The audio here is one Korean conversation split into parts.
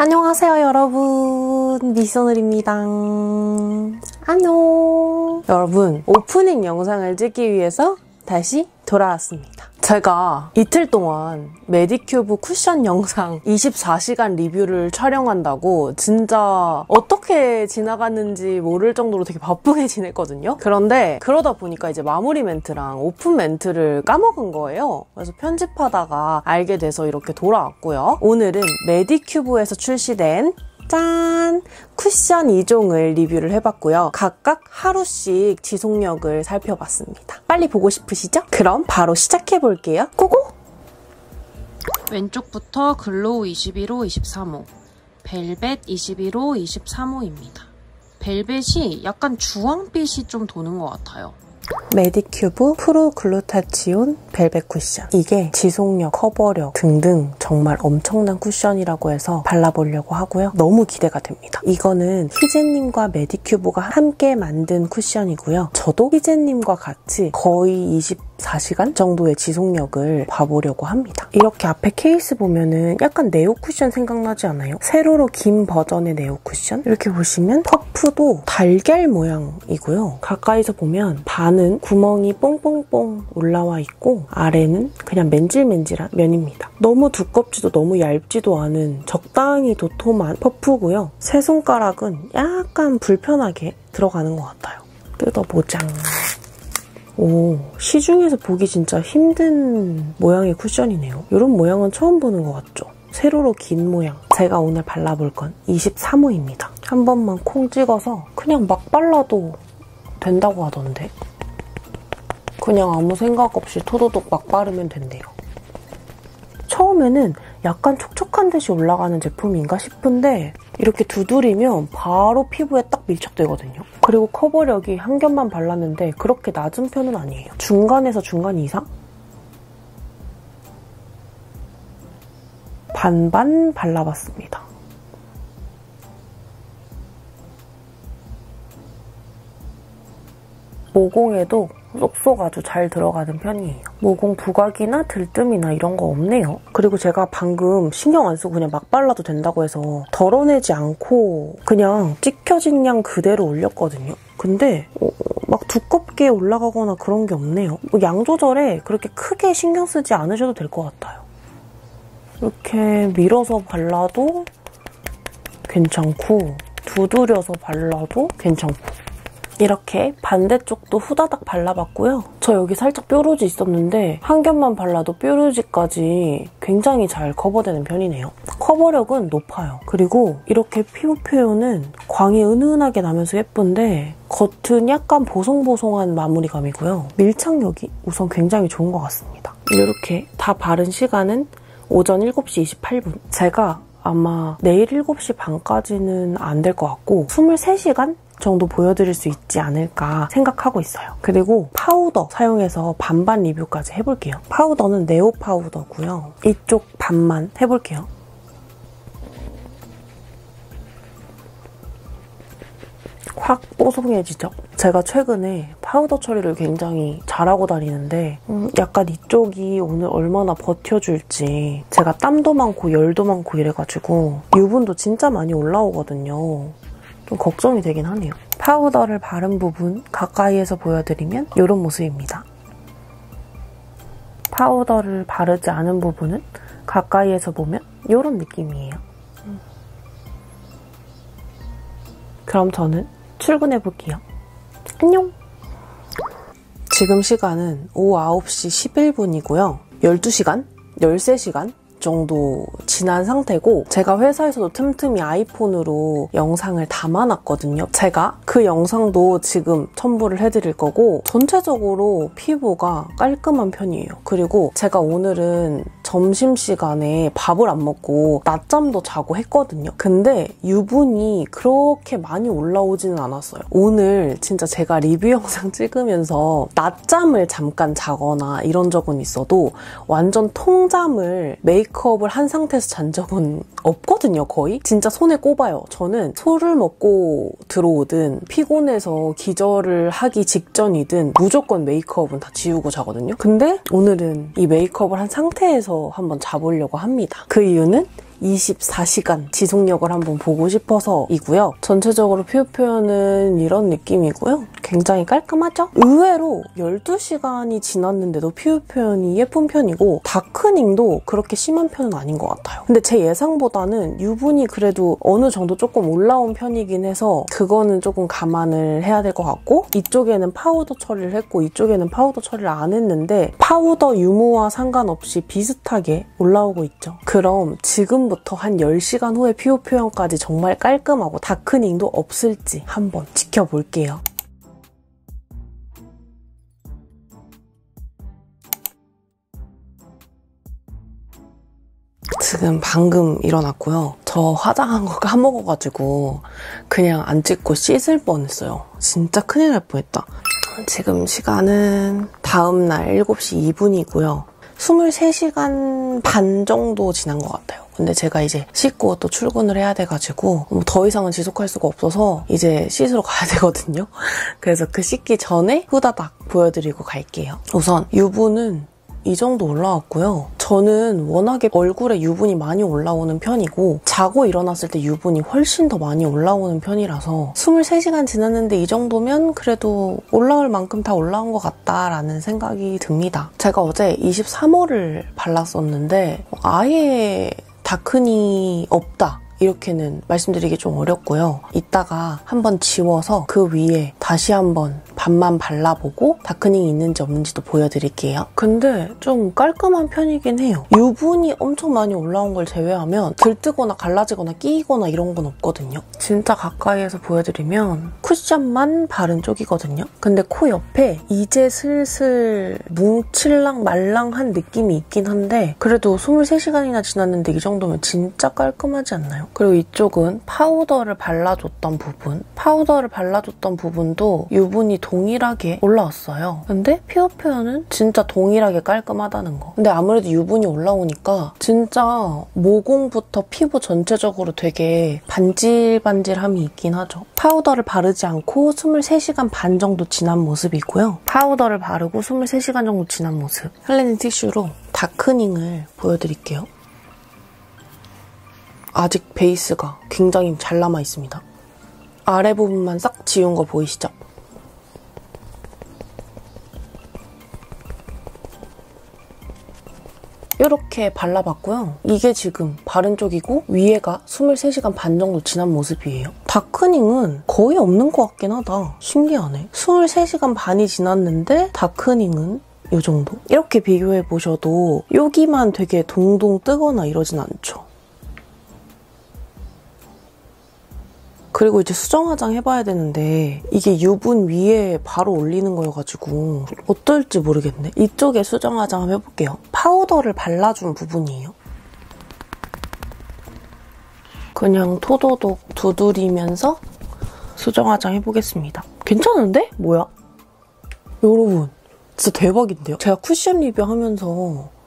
안녕하세요 여러분, 미소늘입니다. 안녕. 여러분, 오프닝 영상을 찍기 위해서 다시 돌아왔습니다. 제가 이틀 동안 메디큐브 쿠션 영상 24시간 리뷰를 촬영한다고 진짜 어떻게 지나갔는지 모를 정도로 되게 바쁘게 지냈거든요. 그런데 그러다 보니까 이제 마무리 멘트랑 오픈 멘트를 까먹은 거예요. 그래서 편집하다가 알게 돼서 이렇게 돌아왔고요. 오늘은 메디큐브에서 출시된 짠! 쿠션 2종을 리뷰를 해봤고요. 각각 하루씩 지속력을 살펴봤습니다. 빨리 보고 싶으시죠? 그럼 바로 시작해볼게요. 고고! 왼쪽부터 글로우 21호, 23호, 벨벳 21호, 23호입니다. 벨벳이 약간 주황빛이 좀 도는 것 같아요. 메디큐브 프로 글루타치온 벨벳 쿠션. 이게 지속력, 커버력 등등 정말 엄청난 쿠션이라고 해서 발라보려고 하고요. 너무 기대가 됩니다. 이거는 희재님과 메디큐브가 함께 만든 쿠션이고요. 저도 희재님과 같이 거의 24시간 정도의 지속력을 봐보려고 합니다. 이렇게 앞에 케이스 보면은 약간 네오 쿠션 생각나지 않아요? 세로로 긴 버전의 네오 쿠션? 이렇게 보시면 퍼프도 달걀 모양이고요. 가까이서 보면 반은 구멍이 뽕뽕뽕 올라와 있고 아래는 그냥 맨질맨질한 면입니다. 너무 두껍지도 너무 얇지도 않은 적당히 도톰한 퍼프고요. 세 손가락은 약간 불편하게 들어가는 것 같아요. 뜯어보자. 오, 시중에서 보기 진짜 힘든 모양의 쿠션이네요. 이런 모양은 처음 보는 것 같죠? 세로로 긴 모양. 제가 오늘 발라볼 건 23호입니다. 한 번만 콩 찍어서 그냥 막 발라도 된다고 하던데. 그냥 아무 생각 없이 토도독 막 바르면 된대요. 처음에는 약간 촉촉한 듯이 올라가는 제품인가 싶은데 이렇게 두드리면 바로 피부에 딱 밀착되거든요. 그리고 커버력이 한 겹만 발랐는데 그렇게 낮은 편은 아니에요. 중간에서 중간 이상? 반반 발라봤습니다. 모공에도 쏙쏙 아주 잘 들어가는 편이에요. 모공 부각이나 들뜸이나 이런 거 없네요. 그리고 제가 방금 신경 안 쓰고 그냥 막 발라도 된다고 해서 덜어내지 않고 그냥 찍혀진 양 그대로 올렸거든요. 근데 막 두껍게 올라가거나 그런 게 없네요. 양 조절에 그렇게 크게 신경 쓰지 않으셔도 될 것 같아요. 이렇게 밀어서 발라도 괜찮고 두드려서 발라도 괜찮고 이렇게 반대쪽도 후다닥 발라봤고요. 저 여기 살짝 뾰루지 있었는데 한 겹만 발라도 뾰루지까지 굉장히 잘 커버되는 편이네요. 커버력은 높아요. 그리고 이렇게 피부 표현은 광이 은은하게 나면서 예쁜데 겉은 약간 보송보송한 마무리감이고요. 밀착력이 우선 굉장히 좋은 것 같습니다. 이렇게 다 바른 시간은 오전 7시 28분. 제가 아마 내일 7시 반까지는 안 될 것 같고 23시간? 정도 보여드릴 수 있지 않을까 생각하고 있어요. 그리고 파우더 사용해서 반반 리뷰까지 해볼게요. 파우더는 네오 파우더고요. 이쪽 반만 해볼게요. 확 뽀송해지죠? 제가 최근에 파우더 처리를 굉장히 잘하고 다니는데 약간 이쪽이 오늘 얼마나 버텨줄지 제가 땀도 많고 열도 많고 이래가지고 유분도 진짜 많이 올라오거든요. 좀 걱정이 되긴 하네요. 파우더를 바른 부분 가까이에서 보여드리면 이런 모습입니다. 파우더를 바르지 않은 부분은 가까이에서 보면 이런 느낌이에요. 그럼 저는 출근해볼게요. 안녕! 지금 시간은 오후 9시 11분이고요. 12시간? 13시간? 정도 지난 상태고 제가 회사에서도 틈틈이 아이폰으로 영상을 담아놨거든요. 제가 그 영상도 지금 첨부를 해드릴 거고 전체적으로 피부가 깔끔한 편이에요. 그리고 제가 오늘은 점심시간에 밥을 안 먹고 낮잠도 자고 했거든요. 근데 유분이 그렇게 많이 올라오지는 않았어요. 오늘 진짜 제가 리뷰 영상 찍으면서 낮잠을 잠깐 자거나 이런 적은 있어도 완전 통잠을 메이크업을 한 상태에서 잔 적은 없거든요, 거의. 진짜 손에 꼽아요. 저는 술을 먹고 들어오든 피곤해서 기절을 하기 직전이든 무조건 메이크업은 다 지우고 자거든요. 근데 오늘은 이 메이크업을 한 상태에서 한번 자보려고 합니다. 그 이유는 24시간 지속력을 한번 보고 싶어서이고요. 전체적으로 피부 표현은 이런 느낌이고요. 굉장히 깔끔하죠? 의외로 12시간이 지났는데도 피부 표현이 예쁜 편이고 다크닝도 그렇게 심한 편은 아닌 것 같아요. 근데 제 예상보다는 유분이 그래도 어느 정도 조금 올라온 편이긴 해서 그거는 조금 감안을 해야 될 것 같고 이쪽에는 파우더 처리를 했고 이쪽에는 파우더 처리를 안 했는데 파우더 유무와 상관없이 비슷하게 올라오고 있죠. 그럼 지금부터 한 10시간 후에 피부 표현까지 정말 깔끔하고 다크닝도 없을지 한번 지켜볼게요. 지금 방금 일어났고요. 저 화장한 거 까먹어가지고 그냥 안 찍고 씻을 뻔했어요. 진짜 큰일 날 뻔했다. 지금 시간은 다음날 7시 2분이고요. 23시간 반 정도 지난 것 같아요. 근데 제가 이제 씻고 또 출근을 해야 돼가지고 더 이상은 지속할 수가 없어서 이제 씻으러 가야 되거든요. 그래서 그 씻기 전에 후다닥 보여드리고 갈게요. 우선 유분은 이 정도 올라왔고요. 저는 워낙에 얼굴에 유분이 많이 올라오는 편이고 자고 일어났을 때 유분이 훨씬 더 많이 올라오는 편이라서 23시간 지났는데 이 정도면 그래도 올라올 만큼 다 올라온 것 같다라는 생각이 듭니다. 제가 어제 23호를 발랐었는데 아예 다크닝이 없다. 이렇게는 말씀드리기 좀 어렵고요. 이따가 한번 지워서 그 위에 다시 한번 반만 발라보고 다크닝이 있는지 없는지도 보여드릴게요. 근데 좀 깔끔한 편이긴 해요. 유분이 엄청 많이 올라온 걸 제외하면 들뜨거나 갈라지거나 끼이거나 이런 건 없거든요. 진짜 가까이에서 보여드리면 쿠션만 바른 쪽이거든요. 근데 코 옆에 이제 슬슬 뭉칠랑 말랑한 느낌이 있긴 한데 그래도 23시간이나 지났는데 이 정도면 진짜 깔끔하지 않나요? 그리고 이쪽은 파우더를 발라줬던 부분. 파우더를 발라줬던 부분도 유분이 동일하게 올라왔어요. 근데 피부 표현은 진짜 동일하게 깔끔하다는 거. 근데 아무래도 유분이 올라오니까 진짜 모공부터 피부 전체적으로 되게 반질반질함이 있긴 하죠. 파우더를 바르지 않고 23시간 반 정도 지난 모습이고요. 파우더를 바르고 23시간 정도 지난 모습. 클렌징 티슈로 다크닝을 보여드릴게요. 아직 베이스가 굉장히 잘 남아있습니다. 아래 부분만 싹 지운 거 보이시죠? 이렇게 발라봤고요. 이게 지금 바른 쪽이고 위에가 23시간 반 정도 지난 모습이에요. 다크닝은 거의 없는 것 같긴 하다. 신기하네. 23시간 반이 지났는데 다크닝은 이 정도? 이렇게 비교해보셔도 여기만 되게 동동 뜨거나 이러진 않죠. 그리고 이제 수정 화장 해봐야 되는데 이게 유분 위에 바로 올리는 거여가지고 어떨지 모르겠네. 이쪽에 수정 화장 한번 해볼게요. 파우더를 발라준 부분이에요. 그냥 토도독 두드리면서 수정 화장 해보겠습니다. 괜찮은데? 뭐야? 여러분 진짜 대박인데요? 제가 쿠션 리뷰하면서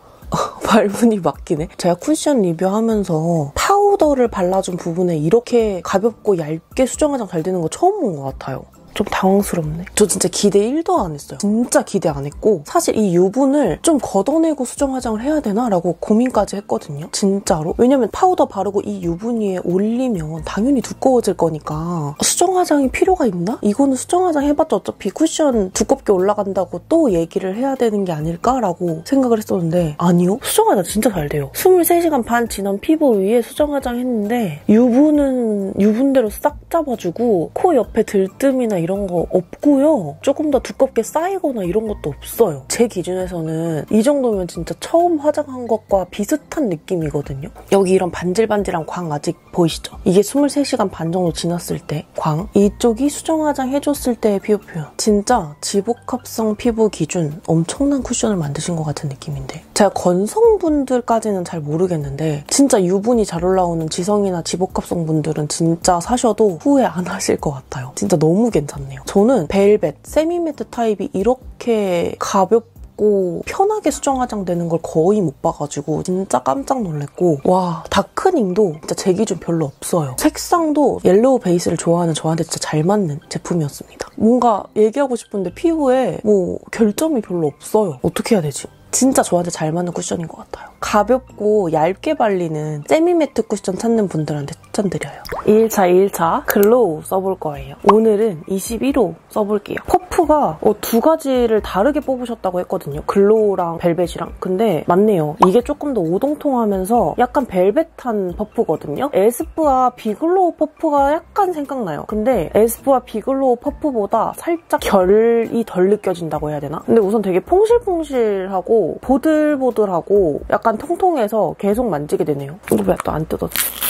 발분이 막히네. 제가 쿠션 리뷰하면서 파우더를 발라준 부분에 이렇게 가볍고 얇게 수정 화장 잘 되는 거 처음 본 것 같아요. 좀 당황스럽네. 저 진짜 기대 1도 안 했어요. 진짜 기대 안 했고 사실 이 유분을 좀 걷어내고 수정 화장을 해야 되나? 라고 고민까지 했거든요. 진짜로. 왜냐면 파우더 바르고 이 유분 위에 올리면 당연히 두꺼워질 거니까 수정 화장이 필요가 있나? 이거는 수정 화장 해봤자 어차피 쿠션 두껍게 올라간다고 또 얘기를 해야 되는 게 아닐까라고 생각을 했었는데 아니요. 수정 화장 진짜 잘 돼요. 23시간 반 지난 피부 위에 수정 화장 했는데 유분은 유분대로 싹 잡아주고 코 옆에 들뜸이나 이런 거 없고요. 조금 더 두껍게 쌓이거나 이런 것도 없어요. 제 기준에서는 이 정도면 진짜 처음 화장한 것과 비슷한 느낌이거든요. 여기 이런 반질반질한 광 아직 보이시죠? 이게 23시간 반 정도 지났을 때 광. 이쪽이 수정 화장 해줬을 때의 피부 표현. 진짜 지복합성 피부 기준 엄청난 쿠션을 만드신 것 같은 느낌인데 제가 건성분들까지는 잘 모르겠는데 진짜 유분이 잘 올라오는 지성이나 지복합성 분들은 진짜 사셔도 후회 안 하실 것 같아요. 진짜 너무 괜찮아요. 저는 벨벳, 세미매트 타입이 이렇게 가볍고 편하게 수정 화장되는 걸 거의 못 봐가지고 진짜 깜짝 놀랐고 와 다크닝도 진짜 제 기준 별로 없어요. 색상도 옐로우 베이스를 좋아하는 저한테 진짜 잘 맞는 제품이었습니다. 뭔가 얘기하고 싶은데 피부에 뭐 결점이 별로 없어요. 어떻게 해야 되지? 진짜 저한테 잘 맞는 쿠션인 것 같아요. 가볍고 얇게 발리는 세미매트 쿠션 찾는 분들한테 추천드려요. 2일차 글로우 써볼 거예요. 오늘은 21호 써볼게요. 퍼프가 두 가지를 다르게 뽑으셨다고 했거든요. 글로우랑 벨벳이랑. 근데 맞네요. 이게 조금 더 오동통하면서 약간 벨벳한 퍼프거든요. 에스쁘아 비글로우 퍼프가 약간 생각나요. 근데 에스쁘아 비글로우 퍼프보다 살짝 결이 덜 느껴진다고 해야 되나? 근데 우선 되게 퐁실퐁실하고 보들보들하고 약간 통통해서 계속 만지게 되네요. 이거 왜 또 안 뜯어져?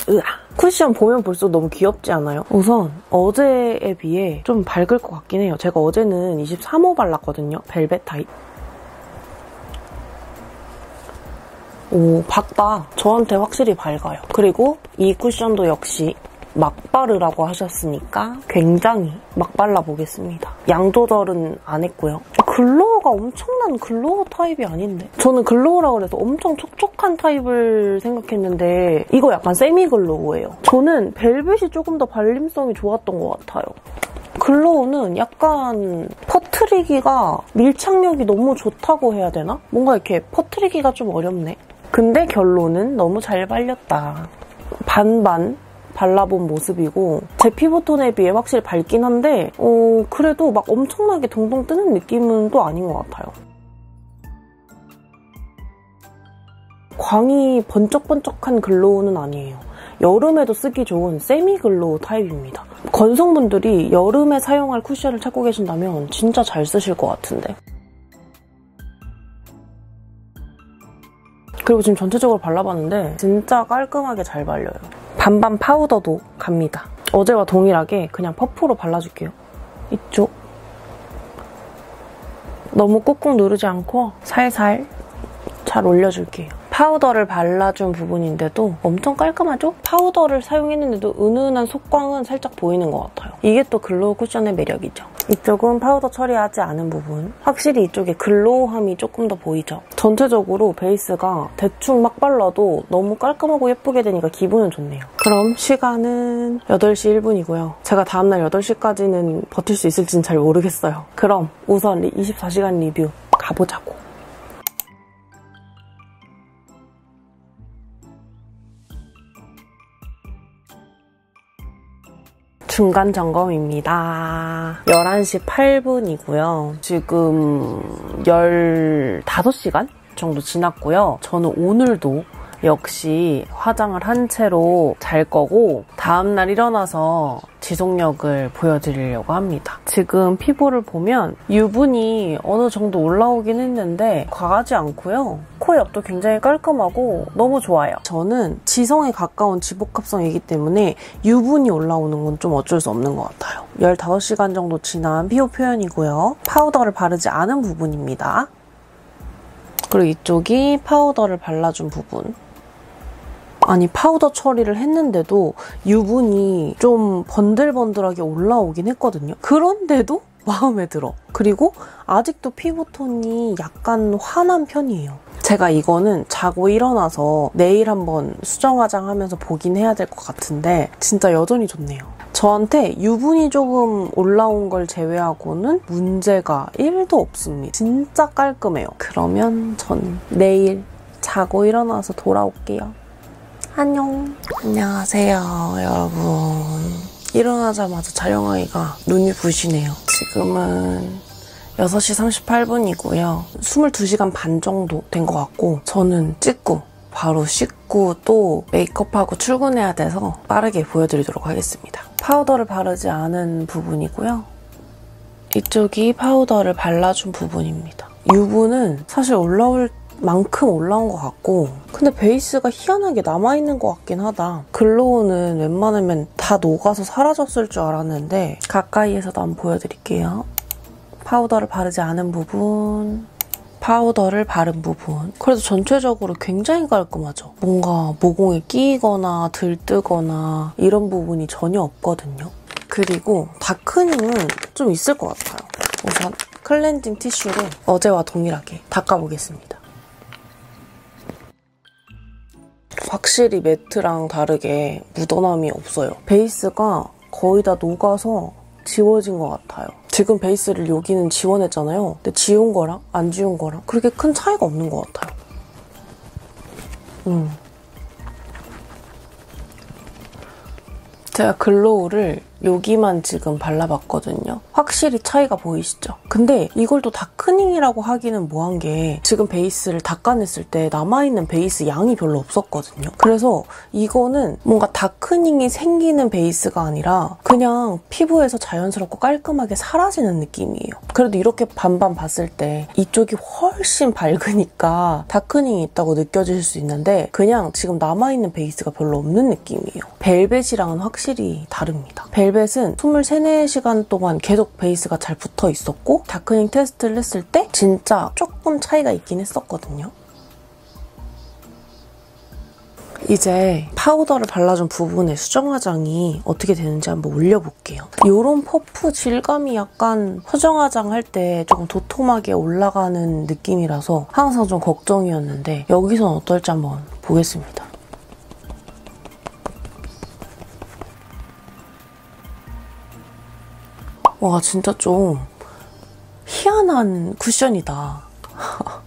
으아. 쿠션 보면 볼수록 너무 귀엽지 않아요? 우선 어제에 비해 좀 밝을 것 같긴 해요. 제가 어제는 23호 발랐거든요. 벨벳 타입. 오, 밝다. 저한테 확실히 밝아요. 그리고 이 쿠션도 역시 막 바르라고 하셨으니까 굉장히 막 발라보겠습니다. 양 조절은 안 했고요. 글로우가 엄청난 글로우 타입이 아닌데. 저는 글로우라고 그래서 엄청 촉촉한 타입을 생각했는데 이거 약간 세미 글로우예요. 저는 벨벳이 조금 더 발림성이 좋았던 것 같아요. 글로우는 약간 퍼트리기가 밀착력이 너무 좋다고 해야 되나? 뭔가 이렇게 퍼트리기가 좀 어렵네. 근데 결론은 너무 잘 발렸다. 반반 발라본 모습이고 제 피부톤에 비해 확실히 밝긴 한데 그래도 막 엄청나게 동동 뜨는 느낌은 또 아닌 것 같아요. 광이 번쩍번쩍한 글로우는 아니에요. 여름에도 쓰기 좋은 세미 글로우 타입입니다. 건성분들이 여름에 사용할 쿠션을 찾고 계신다면 진짜 잘 쓰실 것 같은데. 그리고 지금 전체적으로 발라봤는데 진짜 깔끔하게 잘 발려요. 반반 파우더도 갑니다. 어제와 동일하게 그냥 퍼프로 발라줄게요. 이쪽. 너무 꾹꾹 누르지 않고 살살 잘 올려줄게요. 파우더를 발라준 부분인데도 엄청 깔끔하죠? 파우더를 사용했는데도 은은한 속광은 살짝 보이는 것 같아요. 이게 또 글로우 쿠션의 매력이죠. 이쪽은 파우더 처리하지 않은 부분. 확실히 이쪽에 글로우함이 조금 더 보이죠? 전체적으로 베이스가 대충 막 발라도 너무 깔끔하고 예쁘게 되니까 기분은 좋네요. 그럼 시간은 8시 1분이고요. 제가 다음날 8시까지는 버틸 수 있을지는 잘 모르겠어요. 그럼 우선 24시간 리뷰 가보자고. 중간 점검입니다. 11시 8분이고요. 지금 15시간 정도 지났고요. 저는 오늘도 역시 화장을 한 채로 잘 거고 다음날 일어나서 지속력을 보여드리려고 합니다. 지금 피부를 보면 유분이 어느 정도 올라오긴 했는데 과하지 않고요. 코 옆도 굉장히 깔끔하고 너무 좋아요. 저는 지성에 가까운 지복합성이기 때문에 유분이 올라오는 건 좀 어쩔 수 없는 것 같아요. 15시간 정도 지난 피부 표현이고요. 파우더를 바르지 않은 부분입니다. 그리고 이쪽이 파우더를 발라준 부분. 아니 파우더 처리를 했는데도 유분이 좀 번들번들하게 올라오긴 했거든요. 그런데도 마음에 들어. 그리고 아직도 피부톤이 약간 환한 편이에요. 제가 이거는 자고 일어나서 내일 한번 수정 화장하면서 보긴 해야 될 것 같은데 진짜 여전히 좋네요. 저한테 유분이 조금 올라온 걸 제외하고는 문제가 1도 없습니다. 진짜 깔끔해요. 그러면 전 내일 자고 일어나서 돌아올게요. 안녕. 안녕하세요, 여러분. 일어나자마자 촬영하기가 눈이 부시네요. 지금은 6시 38분이고요. 22시간 반 정도 된 것 같고 저는 찍고 바로 씻고 또 메이크업하고 출근해야 돼서 빠르게 보여드리도록 하겠습니다. 파우더를 바르지 않은 부분이고요. 이쪽이 파우더를 발라준 부분입니다. 유분은 사실 올라올 만큼 올라온 것 같고 근데 베이스가 희한하게 남아있는 것 같긴 하다. 글로우는 웬만하면 다 녹아서 사라졌을 줄 알았는데 가까이에서도 한번 보여드릴게요. 파우더를 바르지 않은 부분, 파우더를 바른 부분. 그래도 전체적으로 굉장히 깔끔하죠. 뭔가 모공에 끼이거나 들뜨거나 이런 부분이 전혀 없거든요. 그리고 다크닝은 좀 있을 것 같아요. 우선 클렌징 티슈로 어제와 동일하게 닦아보겠습니다. 확실히 매트랑 다르게 묻어남이 없어요. 베이스가 거의 다 녹아서 지워진 것 같아요. 지금 베이스를 여기는 지워냈잖아요. 근데 지운 거랑 안 지운 거랑 그렇게 큰 차이가 없는 것 같아요. 제가 글로우를 여기만 지금 발라봤거든요. 확실히 차이가 보이시죠? 근데 이걸 또 다크닝이라고 하기는 뭐한 게 지금 베이스를 닦아냈을 때 남아있는 베이스 양이 별로 없었거든요. 그래서 이거는 뭔가 다크닝이 생기는 베이스가 아니라 그냥 피부에서 자연스럽고 깔끔하게 사라지는 느낌이에요. 그래도 이렇게 반반 봤을 때 이쪽이 훨씬 밝으니까 다크닝이 있다고 느껴질 수 있는데 그냥 지금 남아있는 베이스가 별로 없는 느낌이에요. 벨벳이랑은 확실히 다릅니다. 벨벳은 23, 4시간 동안 계속 베이스가 잘 붙어 있었고 다크닝 테스트를 했을 때 진짜 조금 차이가 있긴 했었거든요. 이제 파우더를 발라준 부분에 수정 화장이 어떻게 되는지 한번 올려볼게요. 이런 퍼프 질감이 약간 수정 화장 할 때 조금 도톰하게 올라가는 느낌이라서 항상 좀 걱정이었는데 여기선 어떨지 한번 보겠습니다. 와, 진짜 좀 희한한 쿠션이다.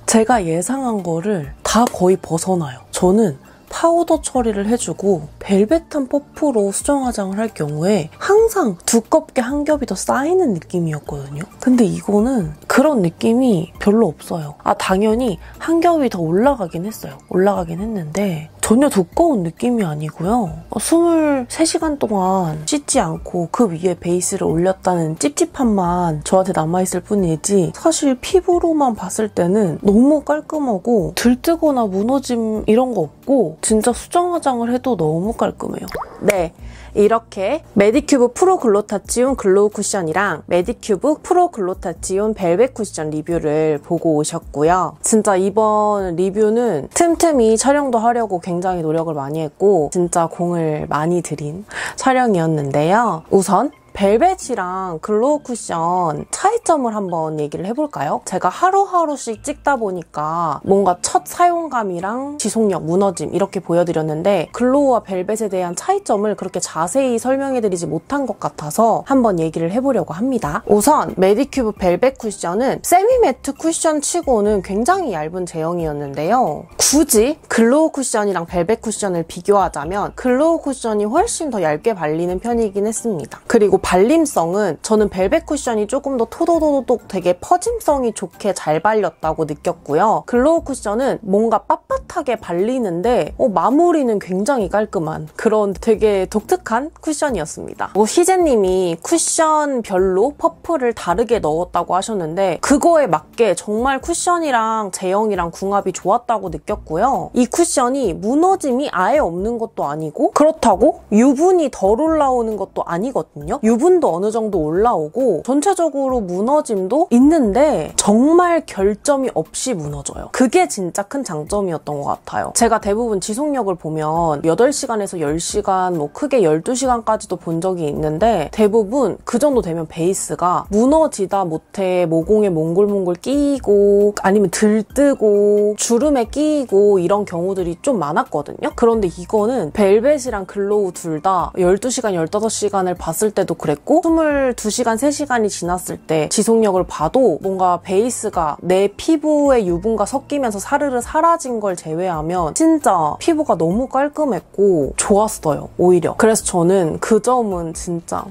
제가 예상한 거를 다 거의 벗어나요. 저는 파우더 처리를 해주고 벨벳한 퍼프로 수정 화장을 할 경우에 항상 두껍게 한 겹이 더 쌓이는 느낌이었거든요. 근데 이거는 그런 느낌이 별로 없어요. 당연히 한 겹이 더 올라가긴 했어요. 올라가긴 했는데 전혀 두꺼운 느낌이 아니고요. 23시간 동안 씻지 않고 그 위에 베이스를 올렸다는 찝찝함만 저한테 남아있을 뿐이지 사실 피부로만 봤을 때는 너무 깔끔하고 들뜨거나 무너짐 이런 거 없고 진짜 수정 화장을 해도 너무 깔끔해요. 네. 이렇게 메디큐브 프로 글로타치온 글로우 쿠션이랑 메디큐브 프로 글로타치온 벨벳 쿠션 리뷰를 보고 오셨고요. 진짜 이번 리뷰는 틈틈이 촬영도 하려고 굉장히 노력을 많이 했고 진짜 공을 많이 들인 촬영이었는데요. 우선 벨벳이랑 글로우 쿠션 차이점을 한번 얘기를 해볼까요? 제가 하루하루씩 찍다 보니까 뭔가 첫 사용감이랑 지속력, 무너짐 이렇게 보여드렸는데 글로우와 벨벳에 대한 차이점을 그렇게 자세히 설명해드리지 못한 것 같아서 한번 얘기를 해보려고 합니다. 우선 메디큐브 벨벳 쿠션은 세미매트 쿠션 치고는 굉장히 얇은 제형이었는데요. 굳이 글로우 쿠션이랑 벨벳 쿠션을 비교하자면 글로우 쿠션이 훨씬 더 얇게 발리는 편이긴 했습니다. 그리고 발림성은 저는 벨벳 쿠션이 조금 더 토도도독 되게 퍼짐성이 좋게 잘 발렸다고 느꼈고요. 글로우 쿠션은 뭔가 빳빳하게 발리는데 마무리는 굉장히 깔끔한 그런 되게 독특한 쿠션이었습니다. 희재님이 쿠션별로 퍼프를 다르게 넣었다고 하셨는데 그거에 맞게 정말 쿠션이랑 제형이랑 궁합이 좋았다고 느꼈고요. 이 쿠션이 무너짐이 아예 없는 것도 아니고 그렇다고 유분이 덜 올라오는 것도 아니거든요. 유분도 어느 정도 올라오고 전체적으로 무너짐도 있는데 정말 결점이 없이 무너져요. 그게 진짜 큰 장점이었던 것 같아요. 제가 대부분 지속력을 보면 8시간에서 10시간, 크게 12시간까지도 본 적이 있는데 대부분 그 정도 되면 베이스가 무너지다 못해 모공에 몽골몽골 끼이고 아니면 들뜨고 주름에 끼이고 이런 경우들이 좀 많았거든요. 그런데 이거는 벨벳이랑 글로우 둘 다 12시간, 15시간을 봤을 때도 그랬고 22시간, 3시간이 지났을 때 지속력을 봐도 뭔가 베이스가 내 피부의 유분과 섞이면서 사르르 사라진 걸 제외하면 진짜 피부가 너무 깔끔했고 좋았어요, 오히려. 그래서 저는 그 점은 진짜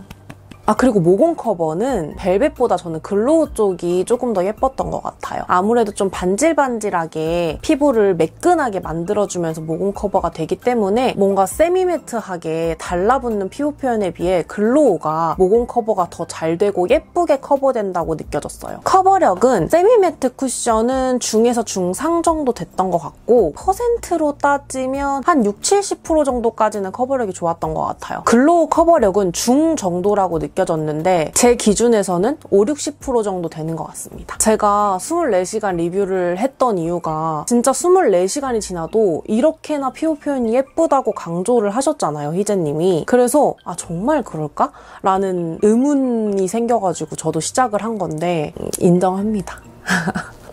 그리고 모공 커버는 벨벳보다 저는 글로우 쪽이 조금 더 예뻤던 것 같아요. 아무래도 좀 반질반질하게 피부를 매끈하게 만들어주면서 모공 커버가 되기 때문에 뭔가 세미매트하게 달라붙는 피부 표현에 비해 글로우가 모공 커버가 더 잘 되고 예쁘게 커버된다고 느껴졌어요. 커버력은 세미매트 쿠션은 중에서 중상 정도 됐던 것 같고 퍼센트로 따지면 한 60-70% 정도까지는 커버력이 좋았던 것 같아요. 글로우 커버력은 중 정도라고 느껴졌는데 제 기준에서는 50-60% 정도 되는 것 같습니다. 제가 24시간 리뷰를 했던 이유가 진짜 24시간이 지나도 이렇게나 피부 표현이 예쁘다고 강조를 하셨잖아요, 희재님이. 그래서 정말 그럴까? 라는 의문이 생겨가지고 저도 시작을 한 건데 인정합니다.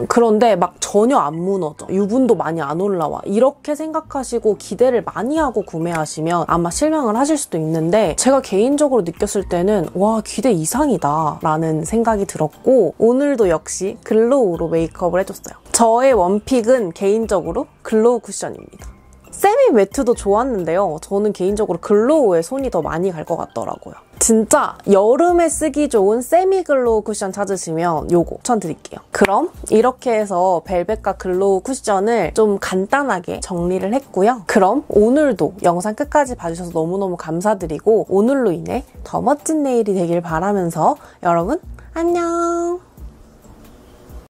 그런데 막 전혀 안 무너져. 유분도 많이 안 올라와. 이렇게 생각하시고 기대를 많이 하고 구매하시면 아마 실망을 하실 수도 있는데 제가 개인적으로 느꼈을 때는 와, 기대 이상이다 라는 생각이 들었고 오늘도 역시 글로우로 메이크업을 해줬어요. 저의 원픽은 개인적으로 글로우 쿠션입니다. 세미 매트도 좋았는데요. 저는 개인적으로 글로우에 손이 더 많이 갈 것 같더라고요. 진짜 여름에 쓰기 좋은 세미 글로우 쿠션 찾으시면 요거 추천드릴게요. 그럼 이렇게 해서 벨벳과 글로우 쿠션을 좀 간단하게 정리를 했고요. 그럼 오늘도 영상 끝까지 봐주셔서 너무너무 감사드리고 오늘로 인해 더 멋진 내일이 되길 바라면서 여러분 안녕!